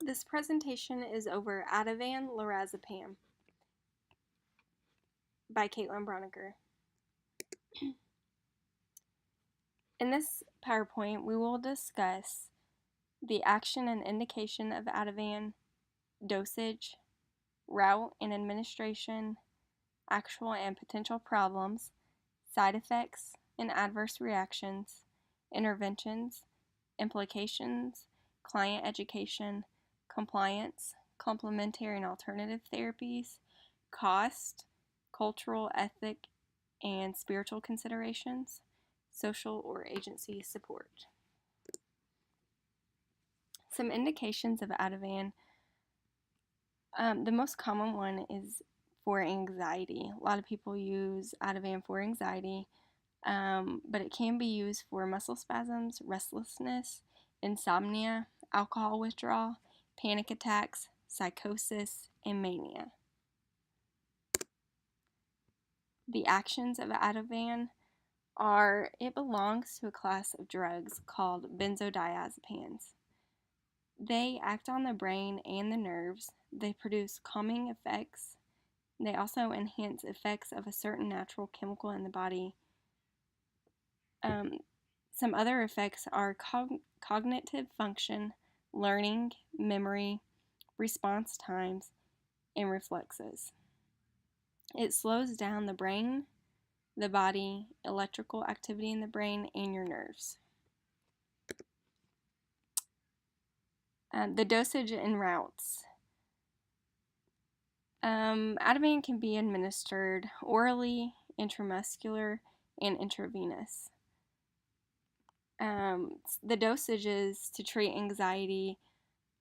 This presentation is over Ativan lorazepam by Caitlin Broniker. In this PowerPoint, we will discuss the action and indication of Ativan, dosage, route and administration, actual and potential problems, side effects and adverse reactions, interventions, implications, client education, compliance, complementary and alternative therapies, cost, cultural, ethic, and spiritual considerations, social or agency support. Some indications of Ativan. The most common one is for anxiety. A lot of people use Ativan for anxiety, but it can be used for muscle spasms, restlessness, insomnia, alcohol withdrawal, panic attacks, psychosis, and mania. The actions of Ativan are it belongs to a class of drugs called benzodiazepines. They act on the brain and the nerves. They produce calming effects. They also enhance effects of a certain natural chemical in the body. Some other effects are cognitive function, learning, memory, response times, and reflexes. It slows down the brain, the body, electrical activity in the brain, and your nerves. The dosage and routes. Ativan can be administered orally, intramuscular, and intravenous. The dosages to treat anxiety,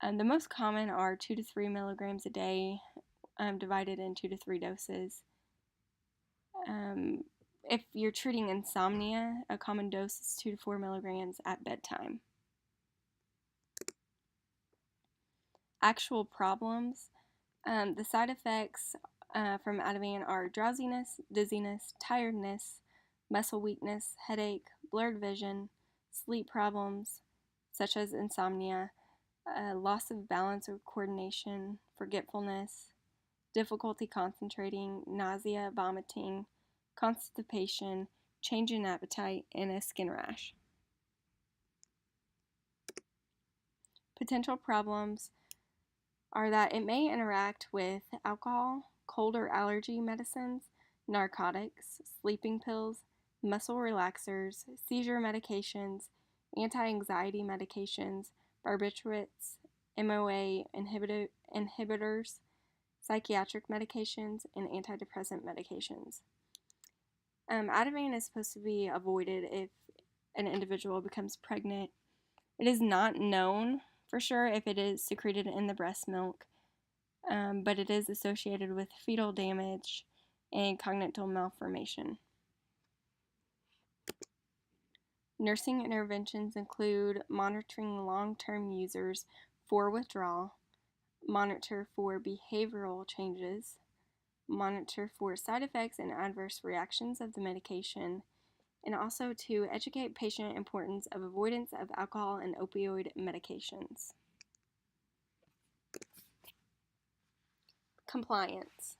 the most common are 2 to 3 milligrams a day, divided in 2 to 3 doses. If you're treating insomnia, a common dose is 2 to 4 milligrams at bedtime. Actual problems. The side effects from Ativan are drowsiness, dizziness, tiredness, muscle weakness, headache, blurred vision, sleep problems such as insomnia, loss of balance or coordination, forgetfulness, difficulty concentrating, nausea, vomiting, constipation, change in appetite, and a skin rash. Potential problems are that it may interact with alcohol, cold or allergy medicines, narcotics, sleeping pills, muscle relaxers, seizure medications, anti-anxiety medications, barbiturates, MOA inhibitors, psychiatric medications, and antidepressant medications. Ativan is supposed to be avoided if an individual becomes pregnant. It is not known for sure if it is secreted in the breast milk, but it is associated with fetal damage and congenital malformation. Nursing interventions include monitoring long-term users for withdrawal, monitor for behavioral changes, monitor for side effects and adverse reactions of the medication, and also to educate patient importance of avoidance of alcohol and opioid medications. Compliance.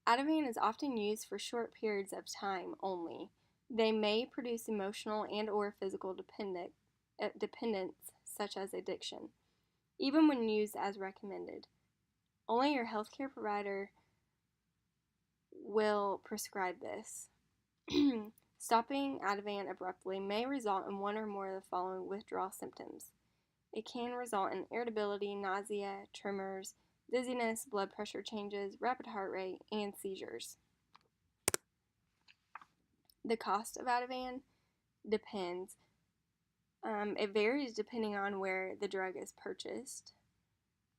Ativan is often used for short periods of time only. They may produce emotional and or physical dependence, such as addiction, even when used as recommended. Only your healthcare provider will prescribe this. Stopping Ativan abruptly may result in one or more of the following withdrawal symptoms. It can result in irritability, nausea, tremors, dizziness, blood pressure changes, rapid heart rate, and seizures. The cost of Ativan depends. It varies depending on where the drug is purchased,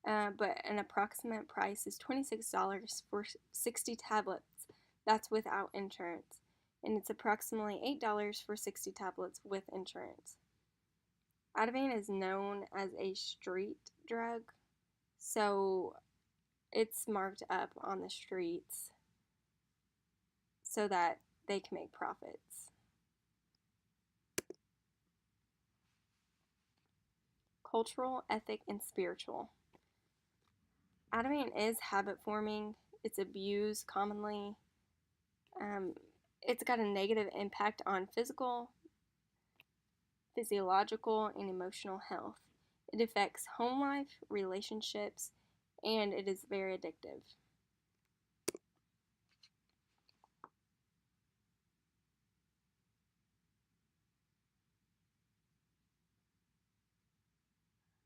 but an approximate price is $26 for 60 tablets. That's without insurance. And it's approximately $8 for 60 tablets with insurance. Ativan is known as a street drug, so it's marked up on the streets so that they can make profits. cultural, ethic, and spiritual. Ativan is habit forming. It's abused commonly. Um, it's got a negative impact on physical, physiological, and emotional health. It affects home life, relationships, and it is very addictive.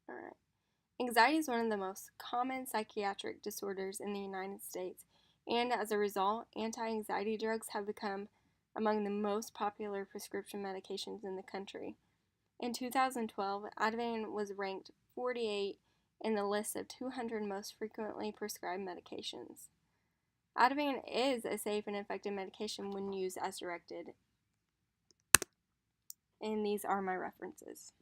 All right. Anxiety is one of the most common psychiatric disorders in the United States, and as a result, anti anxiety drugs have become among the most popular prescription medications in the country. In 2012, Ativan was ranked 48 in the list of 200 most frequently prescribed medications. Ativan is a safe and effective medication when used as directed, and these are my references.